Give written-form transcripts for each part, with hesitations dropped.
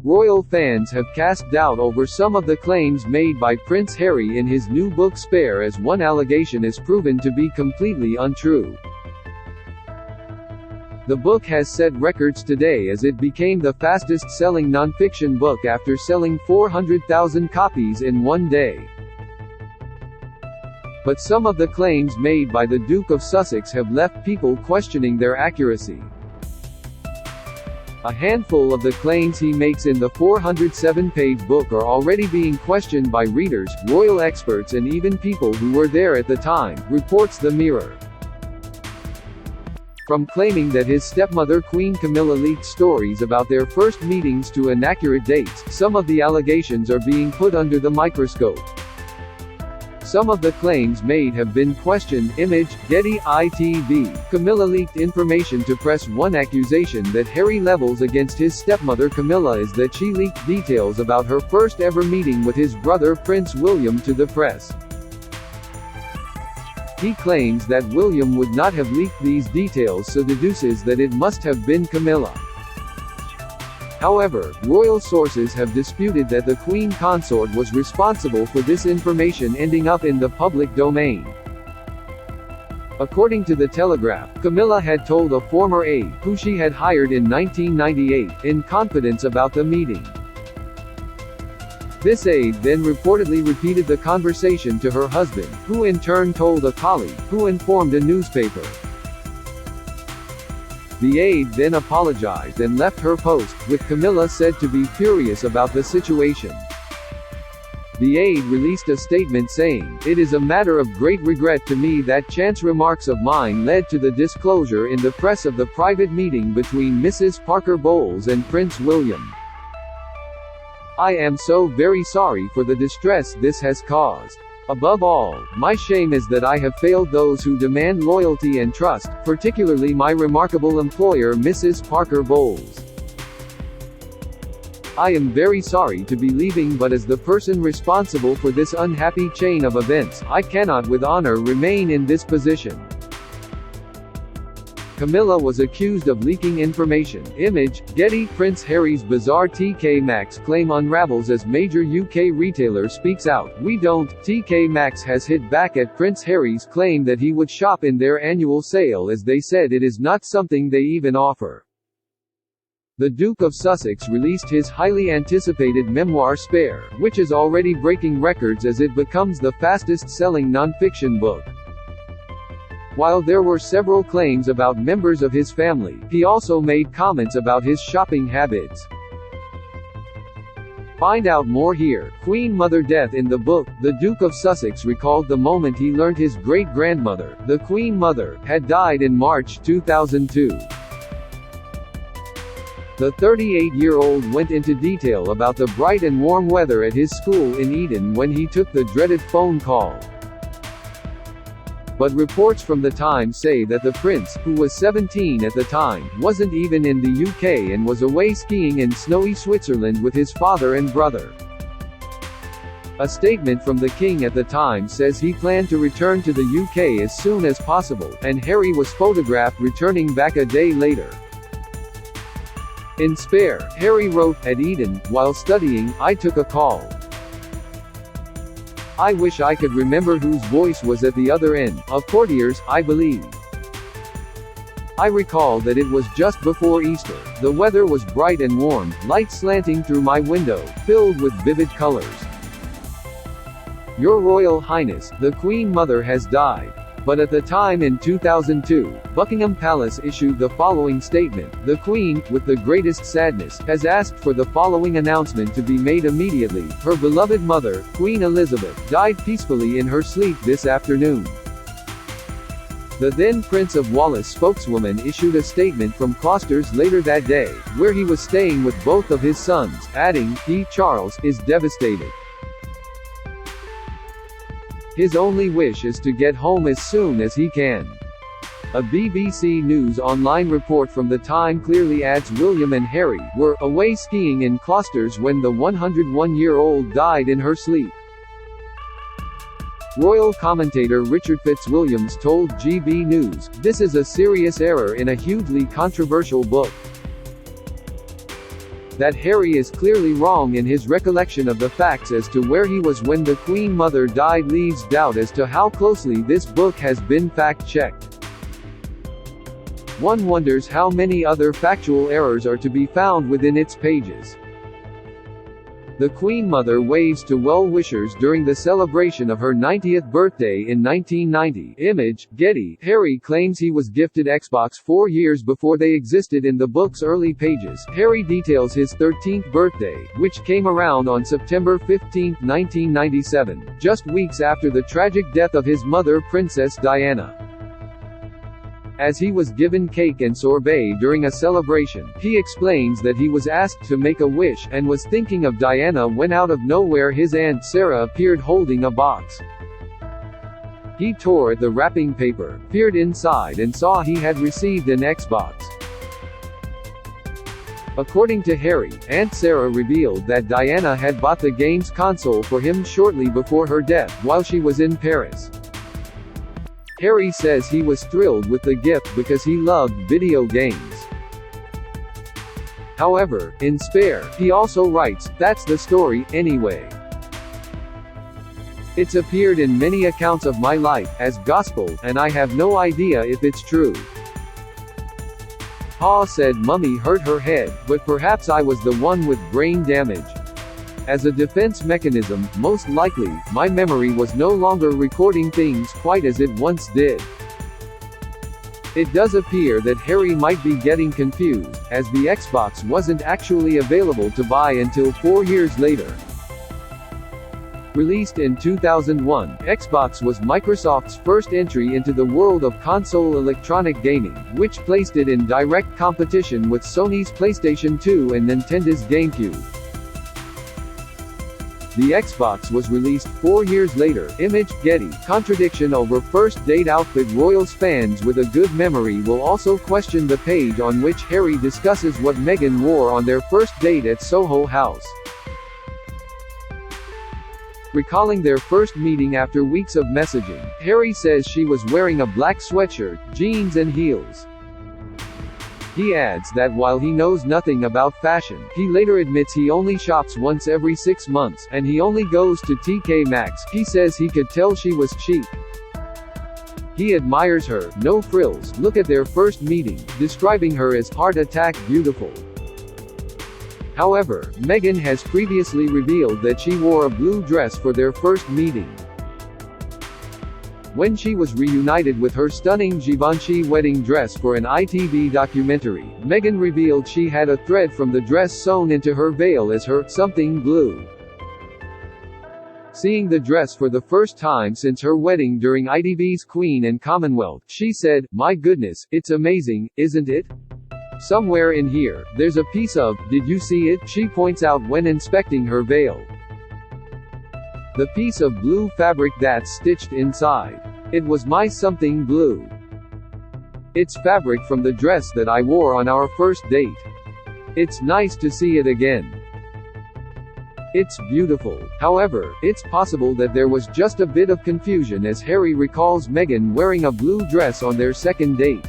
Royal fans have cast doubt over some of the claims made by Prince Harry in his new book Spare, as one allegation is proven to be completely untrue. The book has set records today as it became the fastest-selling non-fiction book after selling 400,000 copies in one day. But some of the claims made by the Duke of Sussex have left people questioning their accuracy. A handful of the claims he makes in the 407-page book are already being questioned by readers, royal experts and even people who were there at the time, reports the Mirror. From claiming that his stepmother Queen Camilla leaked stories about their first meetings to inaccurate dates, some of the allegations are being put under the microscope. Some of the claims made have been questioned. Image, Getty ITV. Camilla leaked information to press. One accusation that Harry levels against his stepmother Camilla is that she leaked details about her first ever meeting with his brother Prince William to the press. He claims that William would not have leaked these details, so deduces that it must have been Camilla. However, royal sources have disputed that the Queen Consort was responsible for this information ending up in the public domain. According to The Telegraph, Camilla had told a former aide, who she had hired in 1998, in confidence about the meeting. This aide then reportedly repeated the conversation to her husband, who in turn told a colleague, who informed a newspaper. The aide then apologized and left her post, with Camilla said to be furious about the situation. The aide released a statement saying, "It is a matter of great regret to me that chance remarks of mine led to the disclosure in the press of the private meeting between Mrs. Parker Bowles and Prince William. I am so very sorry for the distress this has caused. Above all, my shame is that I have failed those who demand loyalty and trust, particularly my remarkable employer Mrs. Parker Bowles. I am very sorry to be leaving, but as the person responsible for this unhappy chain of events, I cannot with honor remain in this position." Camilla was accused of leaking information. Image, Getty. Prince Harry's bizarre TK Maxx claim unravels as major UK retailer speaks out. "We don't." TK Maxx has hit back at Prince Harry's claim that he would shop in their annual sale, as they said it is not something they even offer. The Duke of Sussex released his highly anticipated memoir Spare, which is already breaking records as it becomes the fastest-selling non-fiction book. While there were several claims about members of his family, he also made comments about his shopping habits. Find out more here. Queen Mother death. In the book, the Duke of Sussex recalled the moment he learned his great-grandmother, the Queen Mother, had died in March 2002. The 38-year-old went into detail about the bright and warm weather at his school in Eden when he took the dreaded phone call. But reports from the time say that the prince, who was 17 at the time, wasn't even in the UK and was away skiing in snowy Switzerland with his father and brother. A statement from the king at the time says he planned to return to the UK as soon as possible, and Harry was photographed returning back a day later. In Spare, Harry wrote, "At Eden, while studying, I took a call. I wish I could remember whose voice was at the other end, a courtier's, I believe. I recall that it was just before Easter. The weather was bright and warm, light slanting through my window, filled with vivid colors. Your Royal Highness, the Queen Mother has died." But at the time in 2002, Buckingham Palace issued the following statement: "The Queen, with the greatest sadness, has asked for the following announcement to be made immediately. Her beloved mother, Queen Elizabeth, died peacefully in her sleep this afternoon." The then Prince of Wales spokeswoman issued a statement from Closters later that day, where he was staying with both of his sons, adding, "He, Charles, is devastated. His only wish is to get home as soon as he can." A BBC News Online report from the time clearly adds William and Harry were away skiing in Closters when the 101-year-old died in her sleep. Royal commentator Richard Fitzwilliams told GB News, "This is a serious error in a hugely controversial book. that Harry is clearly wrong in his recollection of the facts as to where he was when the Queen Mother died leaves doubt as to how closely this book has been fact-checked. One wonders how many other factual errors are to be found within its pages. The Queen Mother waves to well-wishers during the celebration of her 90th birthday in 1990. Image, Getty. Harry claims he was gifted Xbox 4 years before they existed in the book's early pages. Harry details his 13th birthday, which came around on September 15, 1997, just weeks after the tragic death of his mother, Princess Diana. As he was given cake and sorbet during a celebration, he explains that he was asked to make a wish, and was thinking of Diana when out of nowhere his Aunt Sarah appeared holding a box. He tore at the wrapping paper, peered inside and saw he had received an Xbox. According to Harry, Aunt Sarah revealed that Diana had bought the game's console for him shortly before her death, while she was in Paris. Harry says he was thrilled with the gift because he loved video games. However, in Spare, he also writes, "That's the story, anyway. It's appeared in many accounts of my life, as gospel, and I have no idea if it's true. Pa said Mummy hurt her head, but perhaps I was the one with brain damage. As a defense mechanism, most likely, my memory was no longer recording things quite as it once did." It does appear that Harry might be getting confused, as the Xbox wasn't actually available to buy until 4 years later. Released in 2001, Xbox was Microsoft's first entry into the world of console electronic gaming, which placed it in direct competition with Sony's PlayStation 2 and Nintendo's GameCube. The Xbox was released 4 years later. Image, Getty. Contradiction over first date outfit. Royals fans with a good memory will also question the page on which Harry discusses what Meghan wore on their first date at Soho House. Recalling their first meeting after weeks of messaging, Harry says she was wearing a black sweatshirt, jeans and heels. He adds that while he knows nothing about fashion, he later admits he only shops once every 6 months, and he only goes to TK Maxx. He says he could tell she was cheap. He admires her, no frills. Look at their first meeting, describing her as heart attack beautiful. However, Meghan has previously revealed that she wore a blue dress for their first meeting. When she was reunited with her stunning Givenchy wedding dress for an ITV documentary, Meghan revealed she had a thread from the dress sewn into her veil as her something blue. Seeing the dress for the first time since her wedding during ITV's Queen and Commonwealth, she said, "My goodness, it's amazing, isn't it? Somewhere in here, there's a piece of, did you see it?" she points out when inspecting her veil. The piece of blue fabric that's stitched inside. It was my something blue. It's fabric from the dress that I wore on our first date. It's nice to see it again. It's beautiful. However, it's possible that there was just a bit of confusion as Harry recalls Meghan wearing a blue dress on their second date.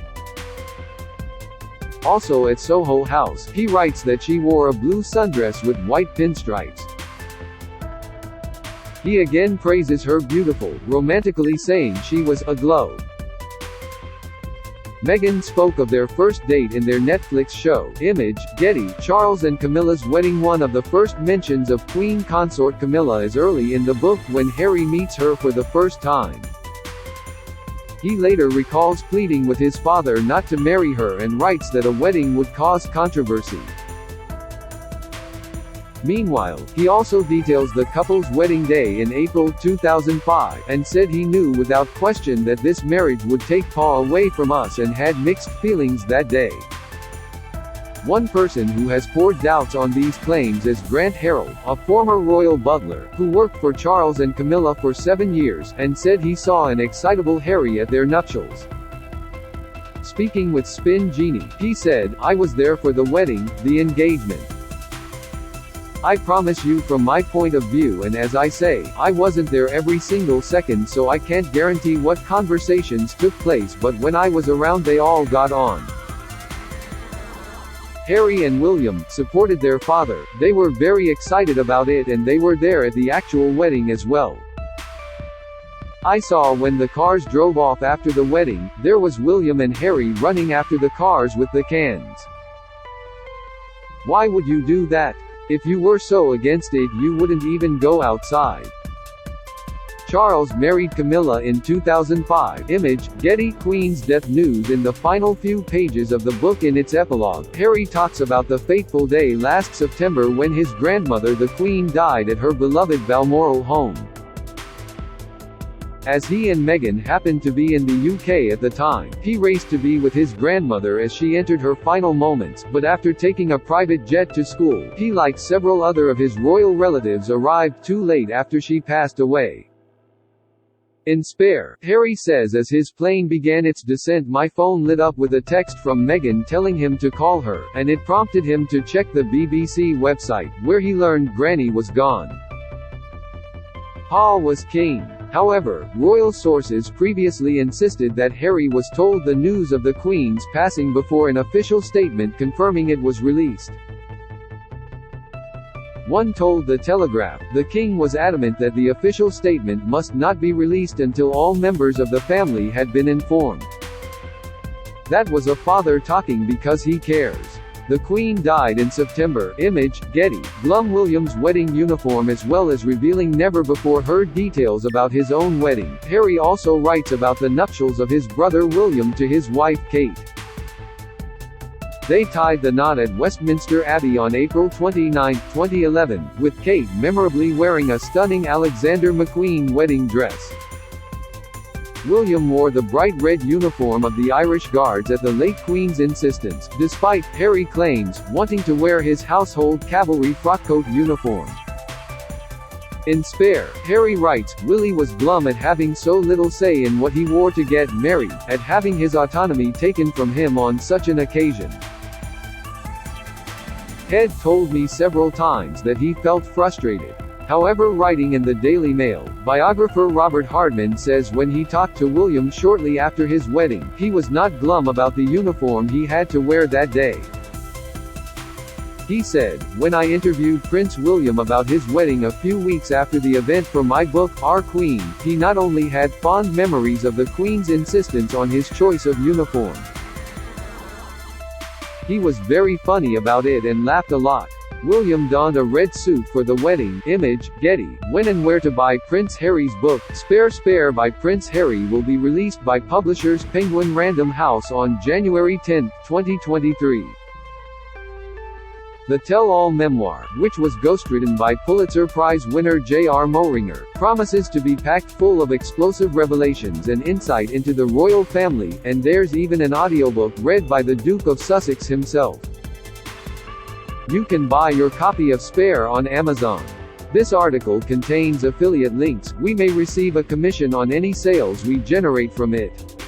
Also at Soho House, he writes that she wore a blue sundress with white pinstripes. He again praises her beautiful, romantically saying she was aglow. Meghan spoke of their first date in their Netflix show. Image, Getty. Charles and Camilla's wedding. One of the first mentions of Queen Consort Camilla is early in the book when Harry meets her for the first time. He later recalls pleading with his father not to marry her and writes that a wedding would cause controversy. Meanwhile, he also details the couple's wedding day in April 2005, and said he knew without question that this marriage would take Pa away from us and had mixed feelings that day. One person who has poured doubts on these claims is Grant Harold, a former royal butler, who worked for Charles and Camilla for 7 years, and said he saw an excitable Harry at their nuptials. Speaking with Spin Genie, he said, "I was there for the wedding, the engagement. I promise you from my point of view, and as I say, I wasn't there every single second, so I can't guarantee what conversations took place, but when I was around they all got on." Harry and William, supported their father. They were very excited about it and they were there at the actual wedding as well. I saw when the cars drove off after the wedding, there was William and Harry running after the cars with the cans. Why would you do that? If you were so against it you wouldn't even go outside. Charles married Camilla in 2005. Image, Getty. Queen's death news. In the final few pages of the book, in its epilogue, Harry talks about the fateful day last September when his grandmother the Queen died at her beloved Balmoral home. As he and Meghan happened to be in the UK at the time, he raced to be with his grandmother as she entered her final moments, but after taking a private jet to school, he, like several other of his royal relatives, arrived too late after she passed away. In Spare, Harry says as his plane began its descent, my phone lit up with a text from Meghan telling him to call her, and it prompted him to check the BBC website, where he learned Granny was gone. Pa was king. However, royal sources previously insisted that Harry was told the news of the Queen's passing before an official statement confirming it was released. One told The Telegraph, the King was adamant that the official statement must not be released until all members of the family had been informed. That was a father talking because he cares. The Queen died in September. Image, Getty. Blum. William's wedding uniform. As well as revealing never-before-heard details about his own wedding, Harry also writes about the nuptials of his brother William to his wife Kate. They tied the knot at Westminster Abbey on April 29, 2011, with Kate memorably wearing a stunning Alexander McQueen wedding dress. William wore the bright red uniform of the Irish Guards at the late Queen's insistence, despite, Harry claims, wanting to wear his household cavalry frockcoat uniform. In Spare, Harry writes, Willie was glum at having so little say in what he wore to get married, at having his autonomy taken from him on such an occasion. Head told me several times that he felt frustrated. However, writing in the Daily Mail, biographer Robert Hardman says when he talked to William shortly after his wedding, he was not glum about the uniform he had to wear that day. He said, when I interviewed Prince William about his wedding a few weeks after the event for my book, Our Queen, he not only had fond memories of the Queen's insistence on his choice of uniform. He was very funny about it and laughed a lot. William donned a red suit for the wedding. Image, Getty. When and Where to Buy. Prince Harry's book, Spare by Prince Harry, will be released by publishers Penguin Random House on January 10, 2023. The tell-all memoir, which was ghostwritten by Pulitzer Prize winner J.R. Moehringer, promises to be packed full of explosive revelations and insight into the royal family, and there's even an audiobook read by the Duke of Sussex himself. You can buy your copy of Spare on Amazon. This article contains affiliate links. We may receive a commission on any sales we generate from it.